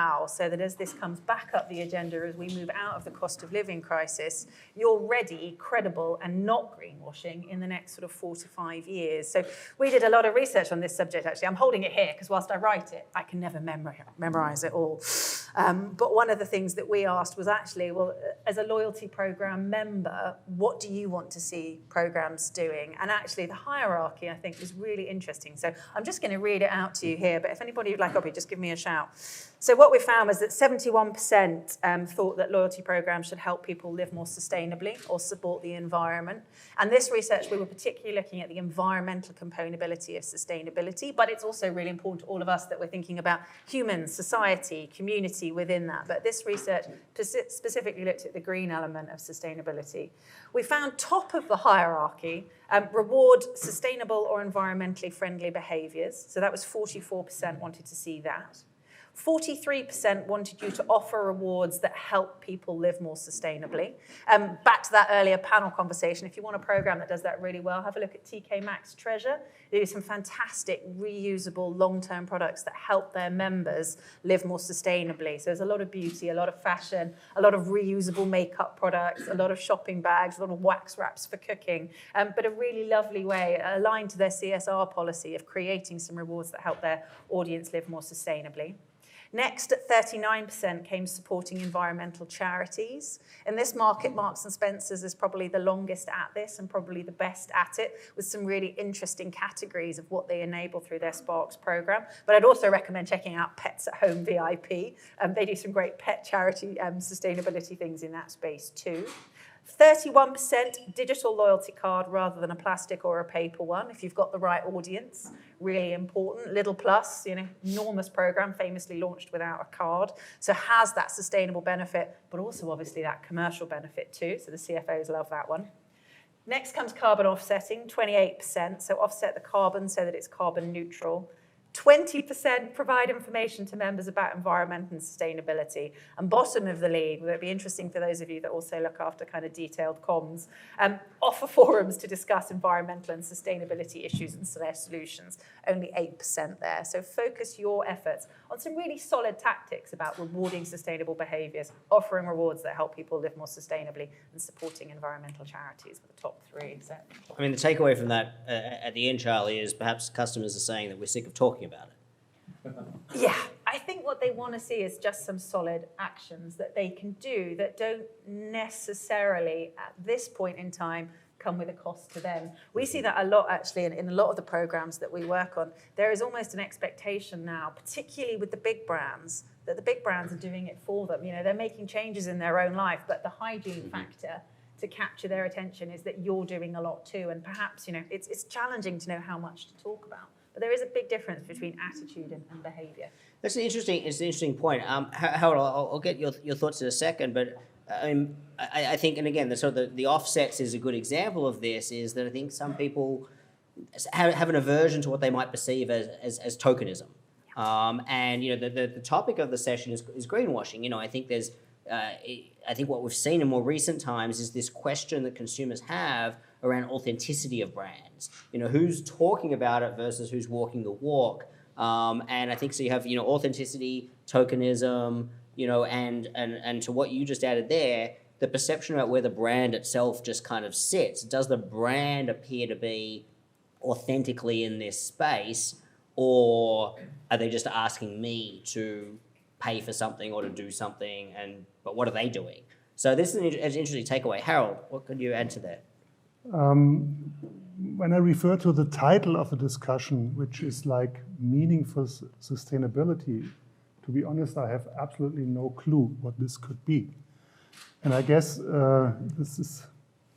how, so that as this comes back up the agenda, as we move out of the cost of living crisis, you're ready, credible, and not greenwashing in the next sort of 4 to 5 years. So we did a lot of research on this subject, actually. I'm holding it here, because whilst I write it, I can never memorize it all. But one of the things that we asked was actually, well, as a loyalty program member, what do you want to see programs doing? And actually, the hierarchy, I think, was really interesting. So I'm just going to read it out to you here, but if anybody would like a copy, just give me a shout. So what we found was that 71% thought that loyalty programs should help people live more sustainably or support the environment. And this research, we were particularly looking at the environmental componentability of sustainability, but it's also really important to all of us that we're thinking about humans, society, community within that. But this research specifically looked at the green element of sustainability. We found top of the hierarchy, reward sustainable or environmentally friendly behaviours. So that was 44% wanted to see that. 43% wanted you to offer rewards that help people live more sustainably. Back to that earlier panel conversation, if you want a program that does that really well, have a look at TK Maxx Treasure. They do some fantastic reusable long-term products that help their members live more sustainably. So there's a lot of beauty, a lot of fashion, a lot of reusable makeup products, a lot of shopping bags, a lot of wax wraps for cooking, but a really lovely way, aligned to their CSR policy of creating some rewards that help their audience live more sustainably. Next, at 39%, came supporting environmental charities. In this market, Marks & Spencer's is probably the longest at this and probably the best at it, with some really interesting categories of what they enable through their Sparks program. But I'd also recommend checking out Pets at Home VIP. They do some great pet charity sustainability things in that space too. 31% digital loyalty card rather than a plastic or a paper one, if you've got the right audience. Really important. Lidl Plus, enormous program, famously launched without a card. So has that sustainable benefit, but also obviously that commercial benefit too. So the CFOs love that one. Next comes carbon offsetting, 28%. So offset the carbon so that it's carbon neutral. 20% provide information to members about environment and sustainability. And bottom of the league, it would be interesting for those of you that also look after kind of detailed comms, offer forums to discuss environmental and sustainability issues and their solutions. Only 8% there. So focus your efforts on some really solid tactics about rewarding sustainable behaviours, offering rewards that help people live more sustainably, and supporting environmental charities with the top 3. So. I mean, the takeaway from that at the end, Charlie, is perhaps customers are saying that we're sick of talking about it. Yeah, I think what they want to see is just some solid actions that they can do that don't necessarily, at this point in time, come with a cost to them. We see that a lot, actually, in a lot of the programs that we work on. There is almost an expectation now, particularly with the big brands, that the big brands are doing it for them. They're making changes in their own life, but the hygiene factor to capture their attention is that you're doing a lot too. And perhaps, it's challenging to know how much to talk about. But there is a big difference between attitude and behaviour. That's an interesting point. Harald, I'll get your thoughts in a second, but I think, and again, the offsets is a good example of this, is that I think some people have an aversion to what they might perceive as tokenism. And the topic of the session is greenwashing. I think there's I think what we've seen in more recent times is this question that consumers have around authenticity of brands. Who's talking about it versus who's walking the walk. And I think so you have, authenticity, tokenism, and to what you just added there, the perception about where the brand itself just kind of sits. Does the brand appear to be authentically in this space, or are they just asking me to pay for something or to do something, but what are they doing? So this is an interesting takeaway. Harald, what could you add to that? When I refer to the title of the discussion, which is like meaningful sustainability, to be honest, I have absolutely no clue what this could be. And I guess this is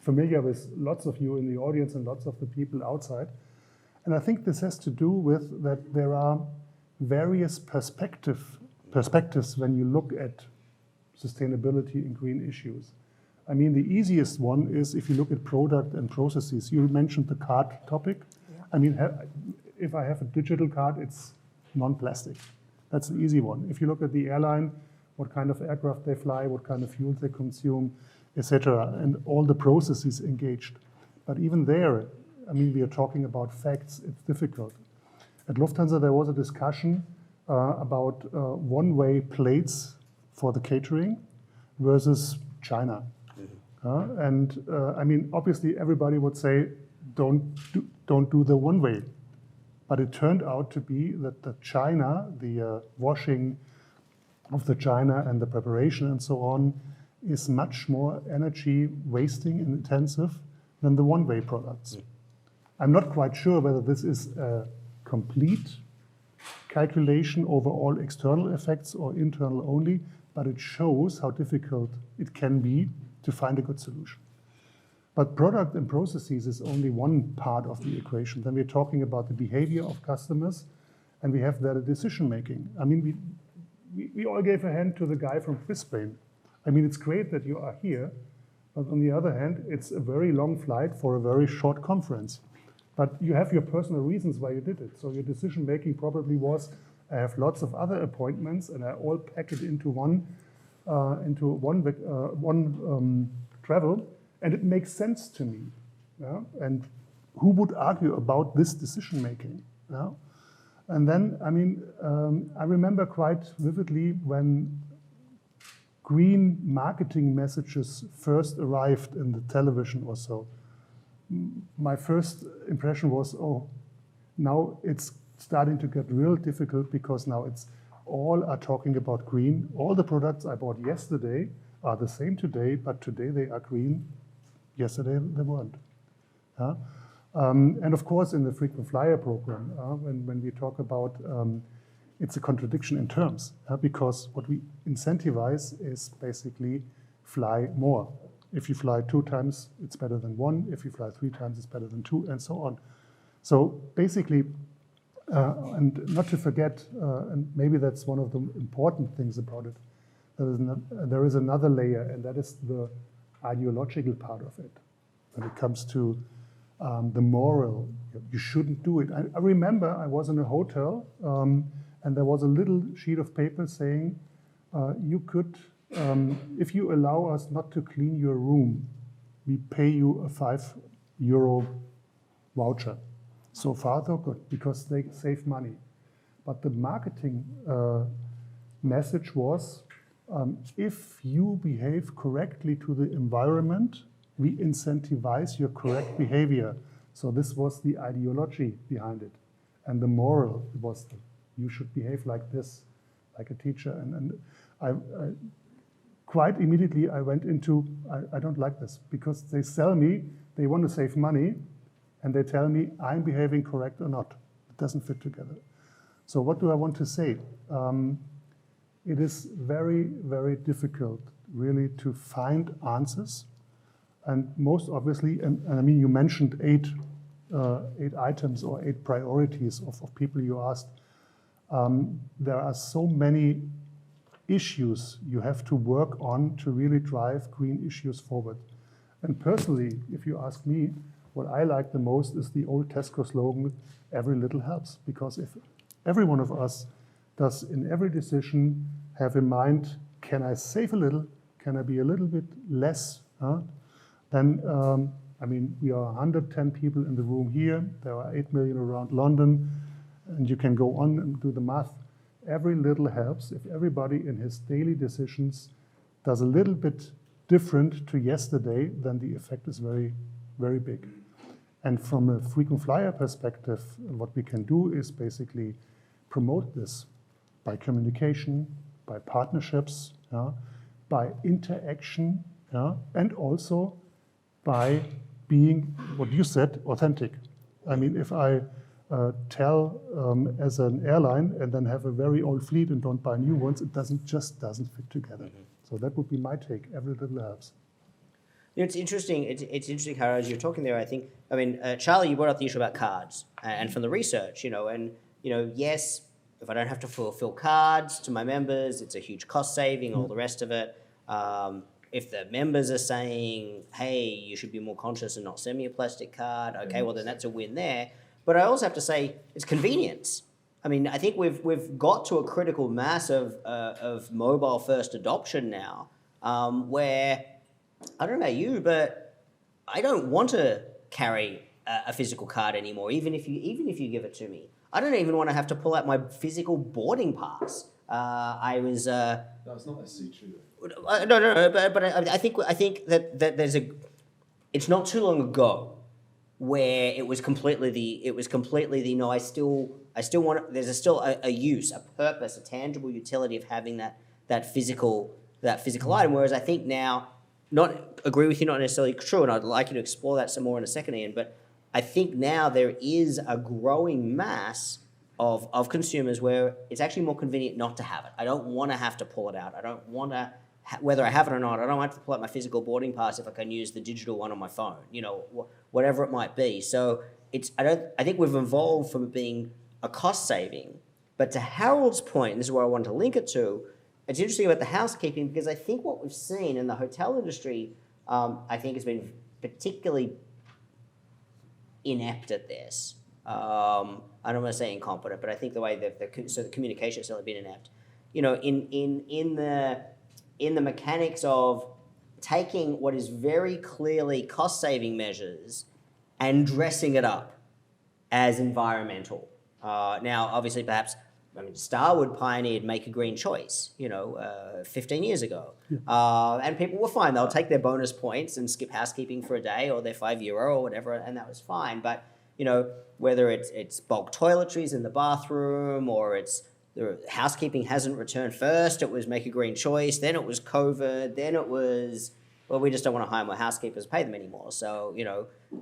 familiar with lots of you in the audience and lots of the people outside. And I think this has to do with that there are various perspectives when you look at sustainability and green issues. I mean, the easiest one is if you look at product and processes. You mentioned the card topic. Yeah. I mean, if I have a digital card, it's non-plastic. That's the easy one. If you look at the airline, what kind of aircraft they fly, what kind of fuel they consume, etc., and all the processes engaged. But even there, I mean, we are talking about facts. It's difficult. At Lufthansa, there was a discussion about one-way plates for the catering versus China. I mean, obviously, everybody would say, don't do the one-way. But it turned out to be that the washing of the china and the preparation and so on is much more energy wasting and intensive than the one-way products. I'm not quite sure whether this is a complete calculation over all external effects or internal only, but it shows how difficult it can be to find a good solution. But product and processes is only one part of the equation. Then we're talking about the behavior of customers, and we have there the decision making. I mean, we all gave a hand to the guy from Brisbane. I mean, it's great that you are here, but on the other hand, it's a very long flight for a very short conference. But you have your personal reasons why you did it. So your decision making probably was, I have lots of other appointments, and I all pack it into one travel. And it makes sense to me. Yeah? And who would argue about this decision making? Yeah? And then, I mean, I remember quite vividly when green marketing messages first arrived in the television or so. My first impression was, oh, now it's starting to get real difficult because now it's all are talking about green. All the products I bought yesterday are the same today, but today they are green. Yesterday they weren't. And of course, in the frequent flyer program, when we talk about, it's a contradiction in terms, because what we incentivize is basically fly more. If you fly 2 times, it's better than 1. If you fly 3 times, it's better than 2, and so on. So basically, and not to forget, and maybe that's one of the important things about it, there is another layer, and that is the ideological part of it. When it comes to the moral, you shouldn't do it. I remember I was in a hotel, and there was a little sheet of paper saying, you could, if you allow us not to clean your room, we pay you a €5 voucher. So far, so good, because they save money. But the marketing message was, if you behave correctly to the environment, we incentivize your correct behavior. So this was the ideology behind it. And the moral was, you should behave like this, like a teacher. And I quite immediately I went into, I don't like this, because they sell me, they want to save money, and they tell me I'm behaving correct or not. It doesn't fit together. So what do I want to say? It is very, very difficult really to find answers. And most obviously, and I mean, you mentioned eight items or 8 priorities of people you asked. There are so many issues you have to work on to really drive green issues forward. And personally, if you ask me, what I like the most is the old Tesco slogan, every little helps. Because if every one of us does in every decision have in mind, can I save a little? Can I be a little bit less? Then, I mean, we are 110 people in the room here. There are 8 million around London. And you can go on and do the math. Every little helps. If everybody in his daily decisions does a little bit different to yesterday, then the effect is very, very big. And from a frequent flyer perspective, what we can do is basically promote this by communication, by partnerships, by interaction, and also by being, what you said, authentic. I mean, if I tell as an airline and then have a very old fleet and don't buy new ones, it doesn't fit together. Mm-hmm. So that would be my take. Every little helps. You know, it's interesting. It's interesting, Harald, as you're talking there. I mean, Charlie, you brought up the issue about cards, and from the research, yes, if I don't have to fulfill cards to my members, it's a huge cost saving, all the rest of it. If the members are saying, hey, you should be more conscious and not send me a plastic card, okay, well then that's a win there. But I also have to say it's convenience. I mean, I think we've got to a critical mass of mobile first adoption now, where I don't know about you, but I don't want to carry a physical card anymore, even if you give it to me. I don't even want to have to pull out my physical boarding pass. I was. No, it's not necessarily true. No, but I think that there's a. It's not too long ago where it was completely the no. I still want. There's still a use, a purpose, a tangible utility of having that physical item. Whereas I think now, not agree with you, not necessarily true, and I'd like you to explore that some more in a second, Iain. But I think now there is a growing mass of consumers where it's actually more convenient not to have it. I don't want to have to pull it out. I don't want to, whether I have it or not, I don't have to pull out my physical boarding pass if I can use the digital one on my phone, whatever it might be. So I think we've evolved from it being a cost saving, but to Harald's point, and this is where I wanted to link it to, it's interesting about the housekeeping because I think what we've seen in the hotel industry, I think has been particularly inept at this. I don't want to say incompetent, but I think the way the communication has certainly been inept. In the mechanics of taking what is very clearly cost-saving measures and dressing it up as environmental. Now, obviously, perhaps, Starwood pioneered make a green choice, 15 years ago. And people were fine. They'll take their bonus points and skip housekeeping for a day or their €5 or whatever, and that was fine. But, whether it's bulk toiletries in the bathroom or it's the housekeeping hasn't returned first, it was make a green choice, then it was COVID, then it was, well, we just don't want to hire more housekeepers, pay them anymore. So,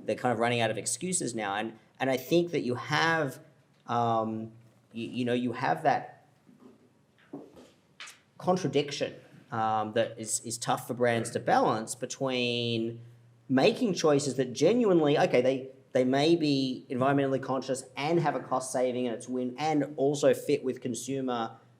they're kind of running out of excuses now. And I think that you have, you have that contradiction that is tough for brands to balance between making choices that genuinely, okay, they may be environmentally conscious and have a cost saving and it's win and also fit with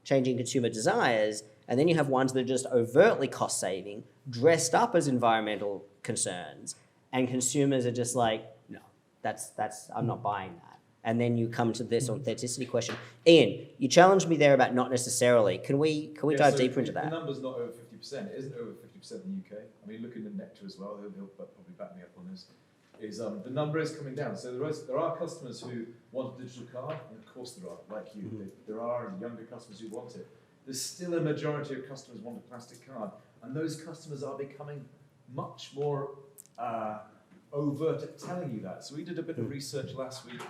changing consumer desires. And then you have ones that are just overtly cost saving, dressed up as environmental concerns, and consumers are just like, no, that's I'm not buying that. And then you come to this authenticity question. Iain, you challenged me there about not necessarily. Can we dive deeper into that? The number's not over 50%. It isn't over 50% in the UK. Looking at Nectar as well, he'll probably back me up on this. The number is coming down. So there are customers who want a digital card, and of course there are, like you. Mm-hmm. There are younger customers who want it. There's still a majority of customers want a plastic card, and those customers are becoming much more overt at telling you that. So we did a bit of research last week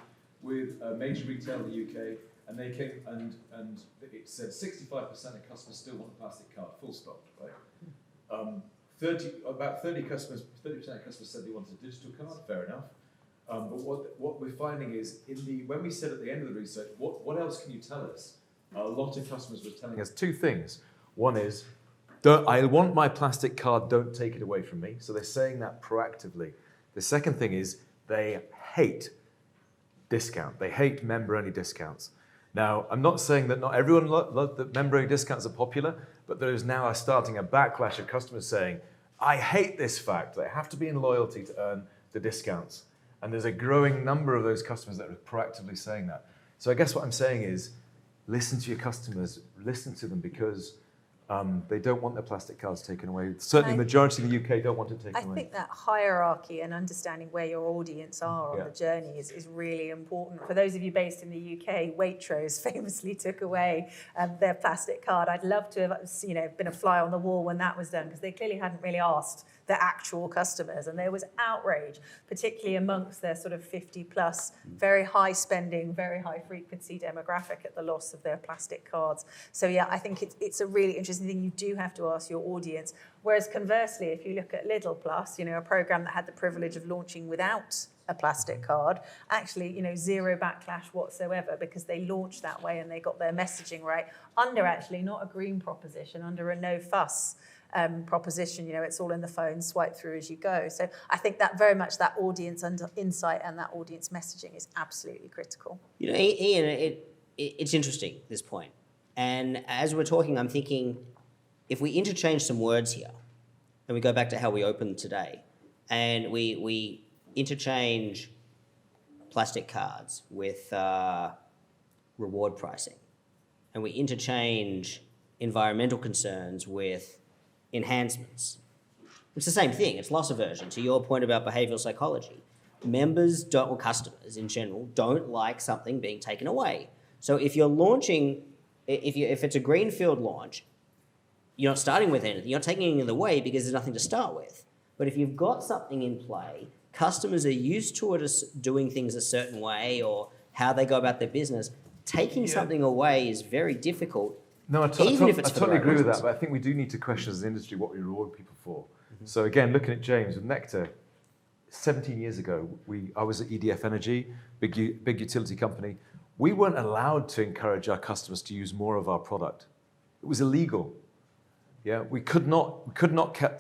with a major retailer in the UK, and they came and it said 65% of customers still want a plastic card, full stop, right? About 30% of customers said they wanted a digital card. Fair enough. But what we're finding is when we said at the end of the research, what else can you tell us? A lot of customers were telling us two things. One is, I want my plastic card, don't take it away from me. So they're saying that proactively. The second thing is they hate discount. They hate member-only discounts. Now, I'm not saying that not everyone that member-only discounts are popular, but there is now starting a backlash of customers saying, I hate this fact. They have to be in loyalty to earn the discounts. And there's a growing number of those customers that are proactively saying that. So I guess what I'm saying is, listen to your customers, listen to them because they don't want their plastic cards taken away. Certainly the majority of the UK don't want it taken away. I think that hierarchy and understanding where your audience are on the journey is really important. For those of you based in the UK, Waitrose famously took away their plastic card. I'd love to have been a fly on the wall when that was done because they clearly hadn't really asked the actual customers, and there was outrage, particularly amongst their sort of 50 plus, very high spending, very high frequency demographic at the loss of their plastic cards. So yeah, I think it's a really interesting thing. You do have to ask your audience. Whereas conversely, if you look at Lidl Plus, a program that had the privilege of launching without a plastic card, actually, zero backlash whatsoever because they launched that way and they got their messaging right under actually not a green proposition, under a no fuss proposition. It's all in the phone, swipe through as you go. So I think that very much that audience insight and that audience messaging is absolutely critical. Iain, it's interesting, this point. And as we're talking, I'm thinking, if we interchange some words here, and we go back to how we opened today, and we interchange plastic cards with reward pricing, and we interchange environmental concerns with enhancements. It's the same thing. It's loss aversion. To your point about behavioral psychology, members don't, or customers in general, don't like something being taken away. So if you're launching, if it's a greenfield launch, you're not starting with anything. You're not taking anything away because there's nothing to start with. But if you've got something in play, customers are used to it as doing things a certain way or how they go about their business. Taking something away is very difficult. No, I even if it's for the totally right agree with reasons. that, but I think we do need to question as an industry what we reward people for. So again, looking at James with Nectar, 17 years ago, I was at EDF Energy, big utility company. We weren't allowed to encourage our customers to use more of our product. It was illegal. Yeah, we could not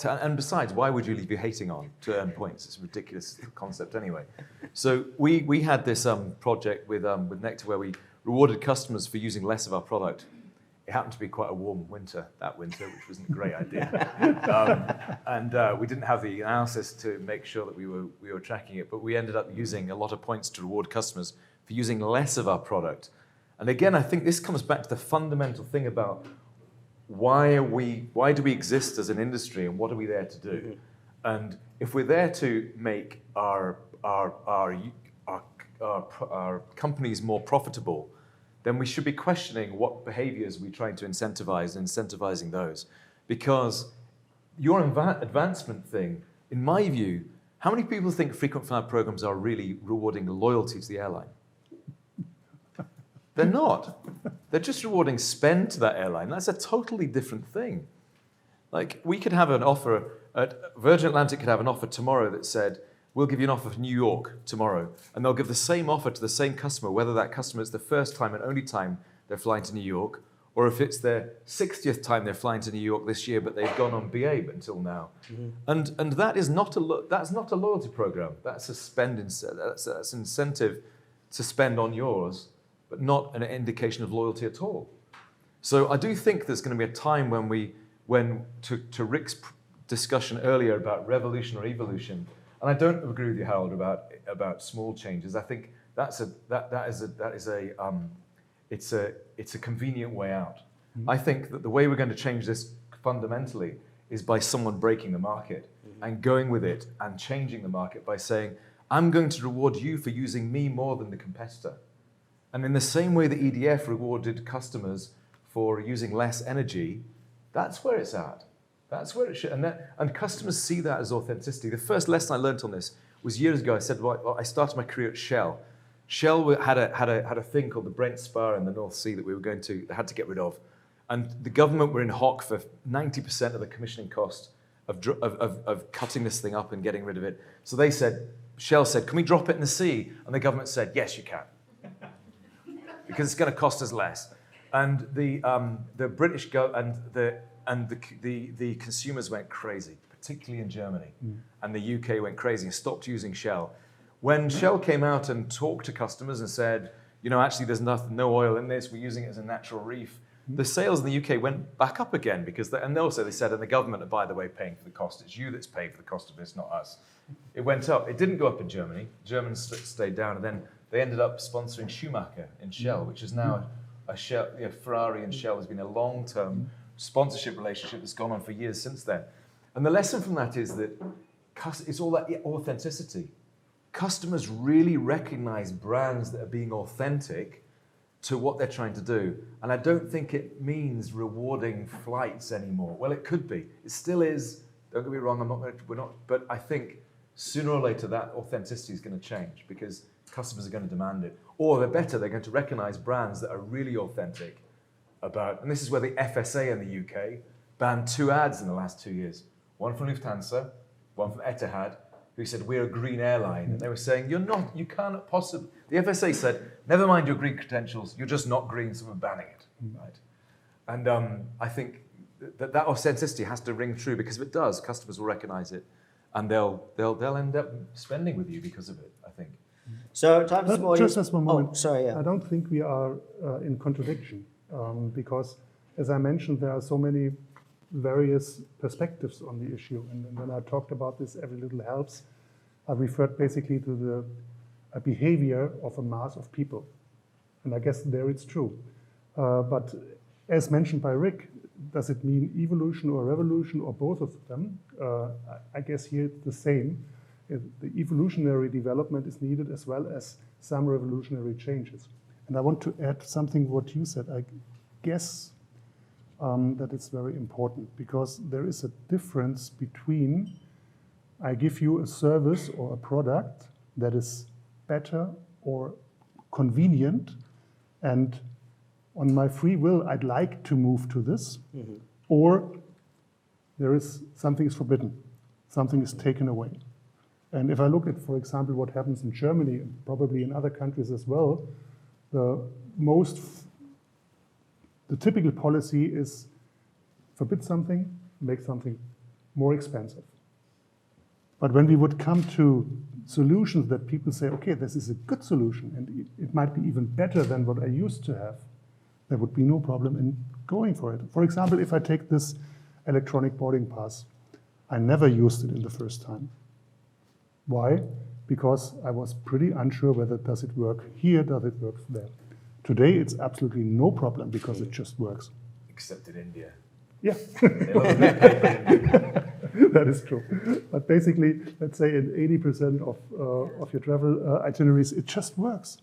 and besides, why would you be hating on to earn points? It's a ridiculous concept anyway. So we had this project with Nectar where we rewarded customers for using less of our product. It happened to be quite a warm winter that winter, which wasn't a great idea. And we didn't have the analysis to make sure that we were tracking it, but we ended up using a lot of points to reward customers for using less of our product. And again, I think this comes back to the fundamental thing about why do we exist as an industry and what are we there to do? And if we're there to make our companies more profitable, then we should be questioning what behaviors we're trying to incentivize and incentivizing those. Because your advancement thing, in my view, how many people think frequent flyer programs are really rewarding loyalty to the airline? They're not. They're just rewarding spend to that airline. That's a totally different thing. Like, we could have an offer, Virgin Atlantic could have an offer tomorrow that said, we'll give you an offer for New York tomorrow. And they'll give the same offer to the same customer, whether that customer is the first time and only time they're flying to New York, or if it's their 60th time they're flying to New York this year, but they've gone on BA until now. And that is that's not a loyalty program. That's a that's an incentive to spend on yours, but not an indication of loyalty at all. So I do think there's going to be a time when to Rick's discussion earlier about revolution or evolution, and I don't agree with you, Harald, about small changes. I think it's a convenient way out. I think that the way we're going to change this fundamentally is by someone breaking the market and going with it and changing the market by saying, I'm going to reward you for using me more than the competitor. And in the same way that EDF rewarded customers for using less energy, that's where it's at. That's where it should. And customers see that as authenticity. The first lesson I learned on this was years ago. I said, well, I started my career at Shell. Shell had a thing called the Brent Spar in the North Sea that we had to get rid of. And the government were in hock for 90% of the commissioning cost of cutting this thing up and getting rid of it. So Shell said, can we drop it in the sea? And the government said, yes, you can. Because it's going to cost us less. And the British the consumers went crazy, particularly in Germany. And the UK went crazy and stopped using Shell. When Shell came out and talked to customers and said, actually there's no oil in this, we're using it as a natural reef, the sales in the UK went back up again and also they said, and the government are, by the way, paying for the cost. It's you that's paying for the cost of this, not us. It went up. It didn't go up in Germany. Germans stayed down, and then they ended up sponsoring Schumacher in Shell, which is now a Shell. Ferrari and Shell has been a long-term sponsorship relationship that's gone on for years since then. And the lesson from that is that it's all that authenticity. Customers really recognize brands that are being authentic to what they're trying to do. And I don't think it means rewarding flights anymore. Well, it could be. It still is. Don't get me wrong, but I think sooner or later that authenticity is going to change because customers are going to demand it. Or they're going to recognize brands that are really authentic and this is where the FSA in the UK banned 2 ads in the last 2 years. One from Lufthansa, one from Etihad, who said, we're a green airline. And they were saying, you cannot possibly. The FSA said, never mind your green credentials, you're just not green, so we're banning it. Right? And I think that authenticity has to ring true because if it does, customers will recognize it and they'll end up spending with you because of it, I think. So time for some audience. Just one moment. Oh, sorry, yeah. I don't think we are in contradiction because, as I mentioned, there are so many various perspectives on the issue. And when I talked about this, every little helps, I referred basically to the behavior of a mass of people. And I guess there it's true. But as mentioned by Rick, does it mean evolution or revolution or both of them? I guess here it's the same. The evolutionary development is needed as well as some revolutionary changes. And I want to add something what you said. I guess that it's very important because there is a difference between I give you a service or a product that is better or convenient, and on my free will, I'd like to move to this, or there is something is forbidden, something is taken away. And if I look at, for example, what happens in Germany and probably in other countries as well, the typical policy is forbid something, make something more expensive. But when we would come to solutions that people say, okay, this is a good solution and it might be even better than what I used to have, there would be no problem in going for it. For example, if I take this electronic boarding pass, I never used it in the first time. Why? Because I was pretty unsure whether does it work here, does it work there. Today it's absolutely no problem because it just works. Except in India. Yeah. They love a bit of paper in India. That is true. But basically, let's say in 80% of your travel itineraries, it just works.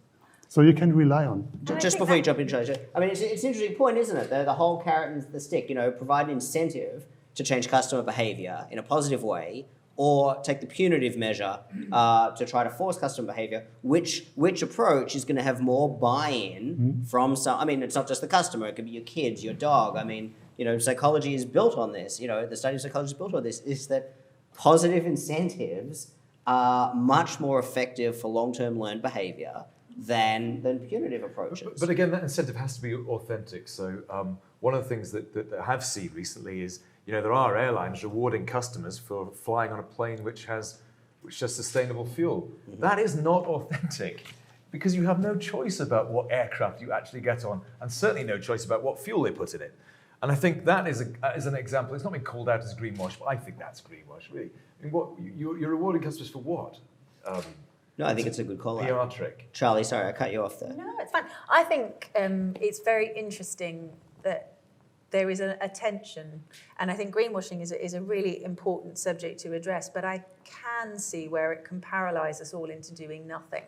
So you can rely on. Just before you jump in, Charlie, I mean, it's an interesting point, isn't it? The whole carrot and the stick, provide an incentive to change customer behavior in a positive way, or take the punitive measure to try to force customer behavior. Which approach is going to have more buy-in from some? I mean, it's not just the customer; it could be your kids, your dog. I mean, psychology is built on this. The study of psychology is built on this. Is that positive incentives are much more effective for long-term learned behavior than punitive approaches. But again, that incentive has to be authentic. So one of the things that I have seen recently is, there are airlines rewarding customers for flying on a plane which has sustainable fuel. Mm-hmm. That is not authentic because you have no choice about what aircraft you actually get on, and certainly no choice about what fuel they put in it. And I think that is an example. It's not been called out as greenwash, but I think that's greenwash, really. I mean, you're rewarding customers for what? No, I think it's a good call out. PR trick. Charlie, sorry, I cut you off there. No, it's fine. I think it's very interesting that there is a tension, and I think greenwashing is a really important subject to address, but I can see where it can paralyse us all into doing nothing.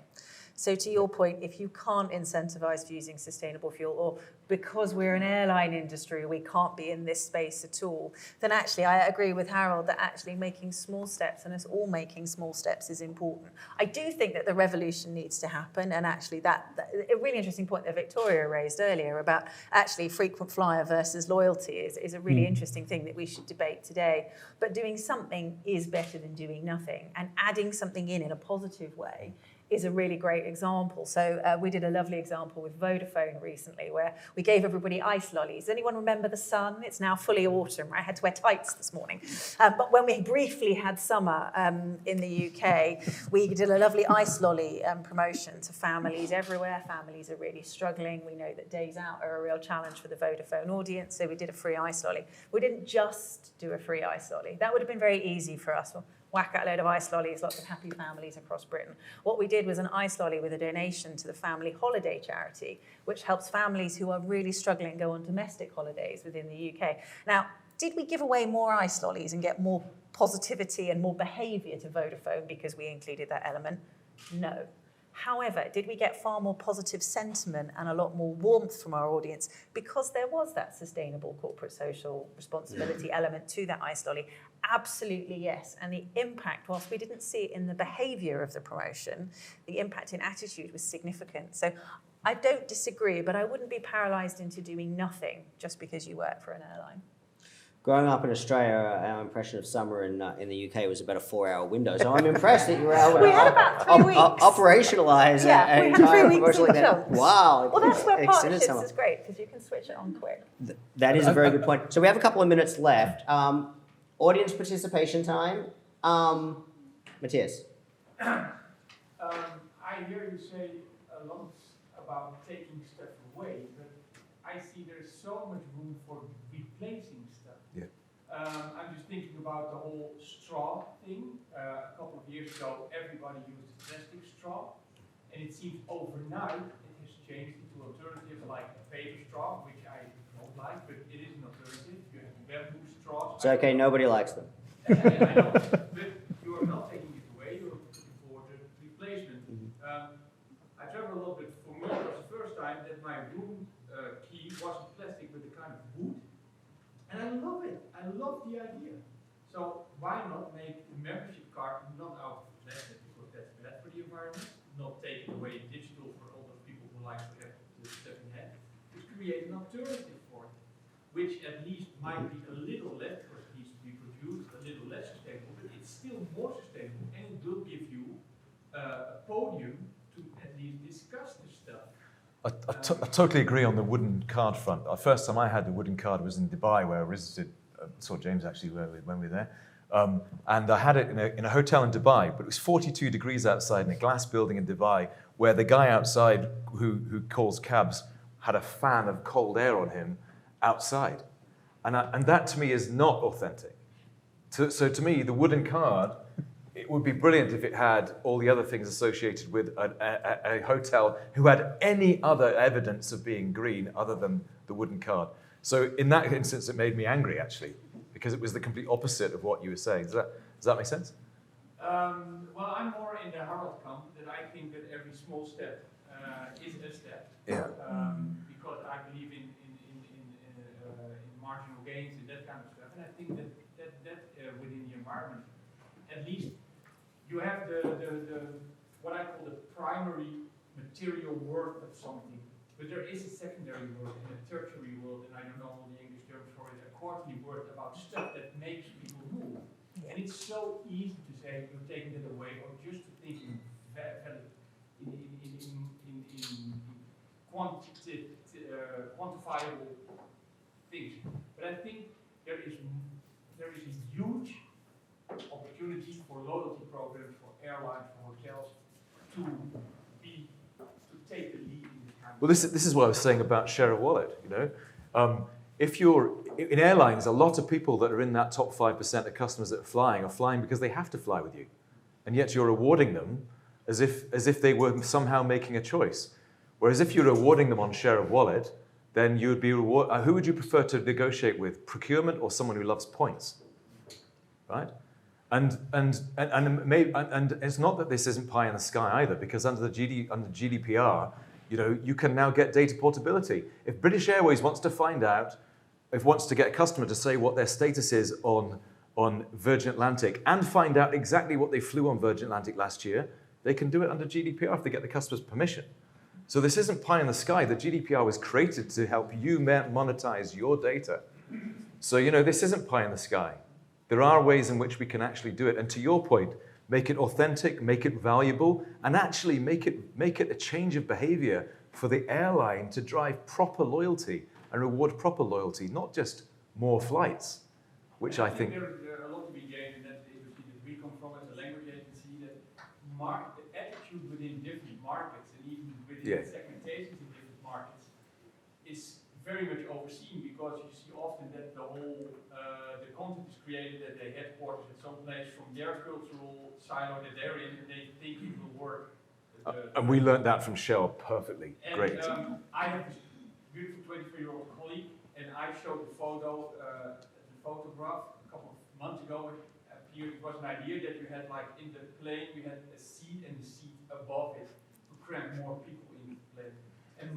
So to your point, if you can't incentivise using sustainable fuel, or because we're an airline industry, we can't be in this space at all, then actually I agree with Harald that actually making small steps, and us all making small steps, is important. I do think that the revolution needs to happen, and actually that a really interesting point that Victoria raised earlier about actually frequent flyer versus loyalty is a really interesting thing that we should debate today. But doing something is better than doing nothing, and adding something in a positive way is a really great example. So we did a lovely example with Vodafone recently where we gave everybody ice lollies. Anyone remember the sun? It's now fully autumn. I had to wear tights this morning. But when we briefly had summer in the UK, we did a lovely ice lolly promotion to families everywhere. Families are really struggling. We know that days out are a real challenge for the Vodafone audience, so we did a free ice lolly. We didn't just do a free ice lolly. That would have been very easy for us. Whack out a load of ice lollies, lots of happy families across Britain. What we did was an ice lolly with a donation to the Family Holiday Charity, which helps families who are really struggling go on domestic holidays within the UK. Now, did we give away more ice lollies and get more positivity and more behaviour to Vodafone because we included that element? No. However, did we get far more positive sentiment and a lot more warmth from our audience because there was that sustainable corporate social responsibility element to that ice lolly? Absolutely yes. And the impact, whilst we didn't see it in the behaviour of the promotion, the impact in attitude was significant. So I don't disagree, but I wouldn't be paralysed into doing nothing just because you work for an airline. Growing up in Australia, our impression of summer in the UK was about a 4-hour window. So I'm impressed that you were able We had about 3 weeks. Operationalise an we had entire 3 weeks promotion in like that. chunks. Wow. Well, that's where extended partnerships summer. is great, because you can switch it on quick. That is a very good point. So we have a couple of minutes left. Audience participation time. Matthias. I hear you say a lot about taking stuff away, but I see there's so much room for replacing stuff. Yeah. I'm just thinking about the whole straw thing. A couple of years ago, everybody used a plastic straw, and it seems overnight it has changed into alternatives like a paper straw, which I don't like, but it is an alternative. You have bamboo straws. It's okay, nobody likes them. I know, but you are not taking it away, you're I travel a little bit. For me, it was the first time that my room key wasn't plastic but a kind of wood. And I love it. I love the idea. So why not make the membership card not out of plastic, because that's bad for the environment, not taking away digital for all those people who like to have the stuff in hand, but create an alternative for it, which at least might be a little less, because it needs to be produced, a little less sustainable, but it's still more sustainable, and it will give you a podium to at least discuss this stuff. I totally agree on the wooden card front. The first time I had the wooden card was in Dubai, where I visited, saw James actually when we were there. And I had it in a hotel in Dubai, but it was 42 degrees outside in a glass building in Dubai, where the guy outside who calls cabs had a fan of cold air on him outside. And that to me is not authentic. So to me, the wooden card, it would be brilliant if it had all the other things associated with a hotel who had any other evidence of being green other than the wooden card. So in that instance, it made me angry, actually, because it was the complete opposite of what you were saying. Does that make sense? Well, I'm more in the Harald camp, that I think that every small step is a step. Yeah. Because I believe in marginal gains and that kind of stuff. And I think that within the environment, at least you have the what I call the primary material worth of something, but there is a secondary worth and a tertiary worth, and I don't know all the English terms for it, a quarterly worth about stuff that makes people move. Yeah. And it's so easy to say you're taking it away, or just to think in quantifiable things. But I think there is a huge opportunity for loyalty programs, for airlines, for hotels, to take the lead in this kind of. Well, this is what I was saying about share a wallet. If you're in airlines, a lot of people that are in that top 5% of customers that are flying because they have to fly with you, and yet you're rewarding them as if they were somehow making a choice. Whereas if you're rewarding them on share of wallet, then you would be who would you prefer to negotiate with, procurement or someone who loves points, right? And it's not that this isn't pie in the sky either, because under GDPR, you can now get data portability. If British Airways wants to find out, wants to get a customer to say what their status is on Virgin Atlantic and find out exactly what they flew on Virgin Atlantic last year, they can do it under GDPR if they get the customer's permission. So this isn't pie in the sky. The GDPR was created to help you monetize your data. So, this isn't pie in the sky. There are ways in which we can actually do it. And to your point, make it authentic, make it valuable, and actually make it a change of behavior for the airline to drive proper loyalty and reward proper loyalty, not just more flights, which I think. There's a lot to be gained in that industry that we come from as a language agency, that the attitude within different markets and even within segmentations in different markets is very much overseen, because you see often that the whole the content is created at their headquarters at some place from their cultural silo that they're in, and they think it will work. And we learned that from Shell perfectly. And, great. I have this beautiful 23-year-old colleague, and I showed the photograph a couple of months ago. It was an idea that you had, like, in the plane, you had a seat and the seat above it to cram more people in the plane. And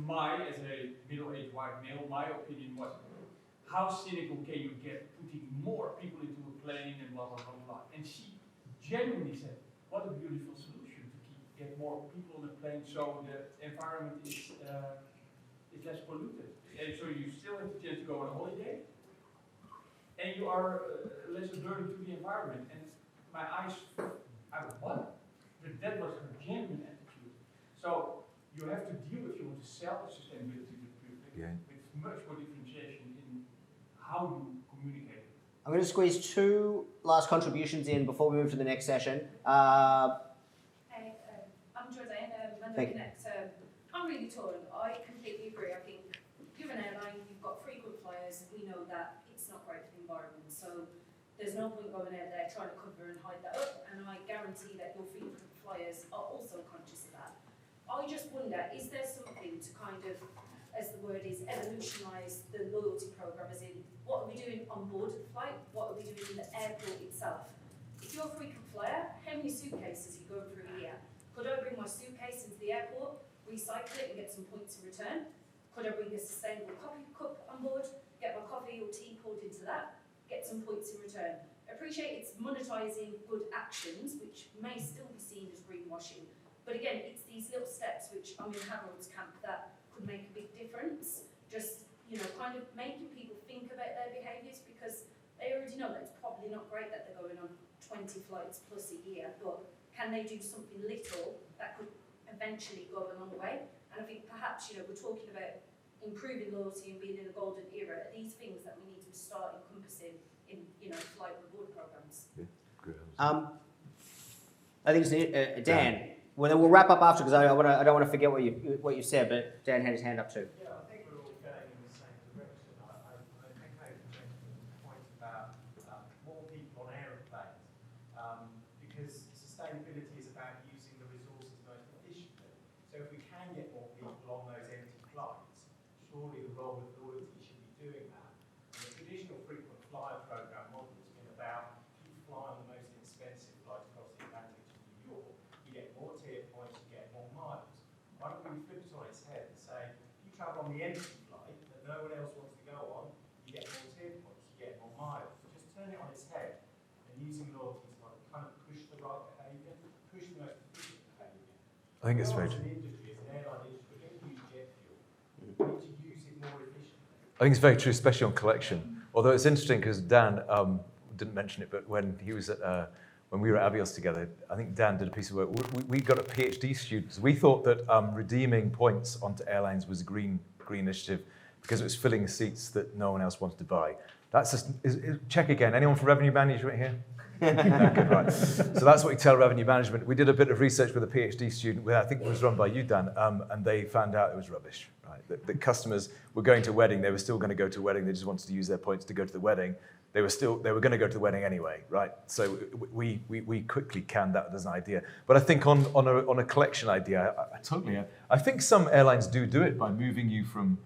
as a middle-aged white male, my opinion was, how cynical can you get putting more people into a plane and blah, blah, blah, blah. And she genuinely said, what a beautiful solution to get more people on the plane so the environment is less polluted. And so you still have the chance to go on holiday, and you are less a burden to the environment. And my eyes, I was, what? But that was her genuine attitude. So you have to deal, if you want to sell the sustainability to the public, with much more differentiation in how you communicate it. I'm going to squeeze two last contributions in before we move to the next session. I'm Jordan, Mando-Connect. I'm really torn. I completely agree. I think, given an airline, you've got frequent flyers. We know that it's not great for the environment. So there's no point going out there trying to cover and hide that up. And I guarantee that your frequent flyers are also conscious of that. I just wonder, is there something to kind of, as the word is, evolutionise the loyalty programme, as in, what are we doing on board the flight? What are we doing in the airport itself? If you're a frequent flyer, how many suitcases are you going through a year? Could I bring my suitcase and recycle it and get some points in return? Could I bring a sustainable coffee cup on board, get my coffee or tea poured into that, get some points in return? I appreciate it's monetising good actions, which may still be seen as greenwashing, but again, it's these little steps which I'm in Harold's camp that could make a big difference. Just, kind of making people think about their behaviours, because they already know that it's probably not great that they're going on 20 flights plus a year, but can they do something little that could eventually go a long way? And I think perhaps, we're talking about improving loyalty and being in a golden era. These things that we need to start encompassing in, flight reward programs. Yeah, good. I think it's Dan. Well, then we'll wrap up after, because I don't want to forget what you said, but Dan had his hand up too. Yeah, I think we're all going in the same direction. I echo the gentleman's point about more people on aeroplanes, because sustainability is about using the resources most efficiently. So if we can get more people on those empty flights, surely the role of loyalty should be doing that. And the traditional frequent flyer program model has been about if you fly on the most expensive flight across the Atlantic to New York, you get more tier points, you get more miles. Why don't we flip it on its head and say, if you travel on the empty flight that no one else wants to go on, you get more tier points, you get more miles. Just turn it on its head and using loyalty to kind of push the right behaviour, push the most efficient behaviour. I think it's very As an industry, as an airline industry, we're going to use jet fuel. We need to use it more efficiently. I think it's very true, especially on collection. Although it's interesting because Dan didn't mention it, but when he was at when we were at Avios together, I think Dan did a piece of work. We got a PhD students. We thought that redeeming points onto airlines was a green initiative because it was filling seats that no one else wanted to buy. That's just, check again. Anyone from revenue management here? No, good, right. So that's what we tell revenue management. We did a bit of research with a PhD student, I think it was run by you, Dan, and they found out it was rubbish. Right? The customers were going to a wedding. They were still going to go to a wedding. They just wanted to use their points to go to the wedding. They were going to go to the wedding anyway, right? So we quickly canned that as an idea. But I think on a collection idea, I think some airlines do it by moving you from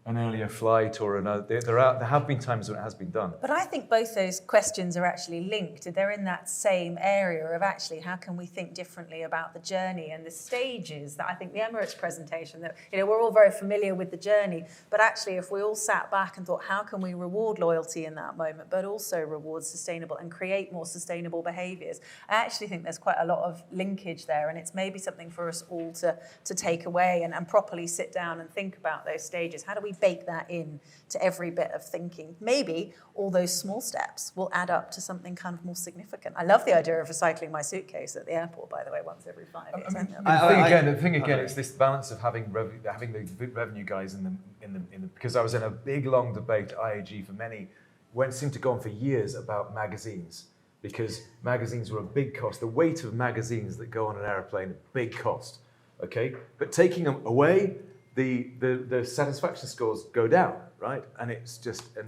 an earlier flight or another. There have been times when it has been done. But I think both those questions are actually linked. They're in that same area of actually how can we think differently about the journey and the stages that I think the Emirates presentation, that we're all very familiar with the journey, but actually if we all sat back and thought how can we reward loyalty in that moment, but also reward sustainable and create more sustainable behaviours, I actually think there's quite a lot of linkage there, and it's maybe something for us all to take away and properly sit down and think about those stages. How do we bake that in to every bit of thinking? Maybe all those small steps will add up to something kind of more significant. I love the idea of recycling my suitcase at the airport, by the way, once every 5 years. The thing again, it's this balance of having the revenue guys in the because I was in a big long debate at IAG for seemed to go on for years about magazines, because magazines were a big cost. The weight of magazines that go on an airplane, a big cost. Okay, but taking them away, the satisfaction scores go down, right? And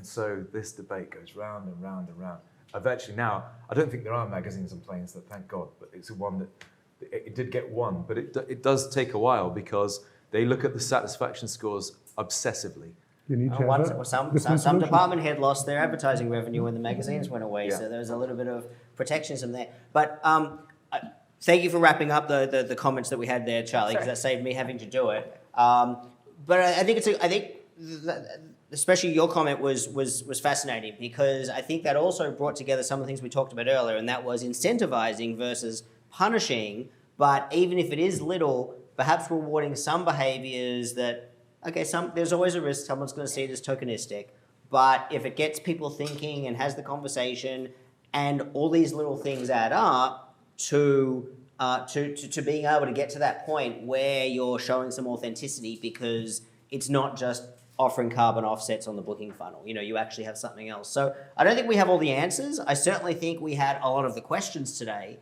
so this debate goes round and round and round. Eventually now, I don't think there are magazines on planes, that thank God, but it's one that, it did get one, but it does take a while because they look at the satisfaction scores obsessively. You need to Some department head lost their advertising revenue when the magazines went away, Yeah. so there was a little bit of protectionism there. But thank you for wrapping up the comments that we had there, Charlie, because that saved me having to do it. But I think especially your comment was fascinating, because I think that also brought together some of the things we talked about earlier, and that was incentivizing versus punishing. But even if it is little, perhaps rewarding some behaviors that, okay, there's always a risk someone's going to see it as tokenistic, but if it gets people thinking and has the conversation, and all these little things add up to being able to get to that point where you're showing some authenticity, because it's not just offering carbon offsets on the booking funnel. You actually have something else. So I don't think we have all the answers. I certainly think we had a lot of the questions today,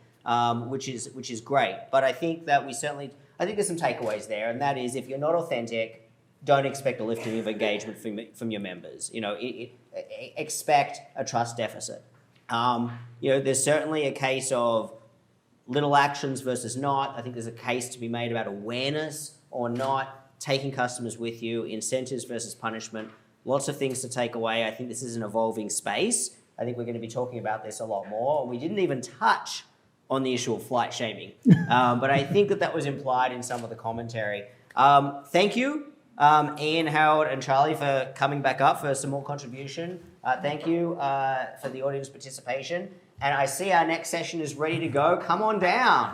which is great. But I think that I think there's some takeaways there, and that is, if you're not authentic, don't expect a lifting of engagement from your members. Expect a trust deficit. There's certainly a case of little actions versus not. I think there's a case to be made about awareness or not, taking customers with you, incentives versus punishment. Lots of things to take away. I think this is an evolving space. I think we're going to be talking about this a lot more. We didn't even touch on the issue of flight shaming, but I think that was implied in some of the commentary. Thank you, Iain, Harald, and Charlie for coming back up for some more contribution. Thank you for the audience participation. And I see our next session is ready to go. Come on down.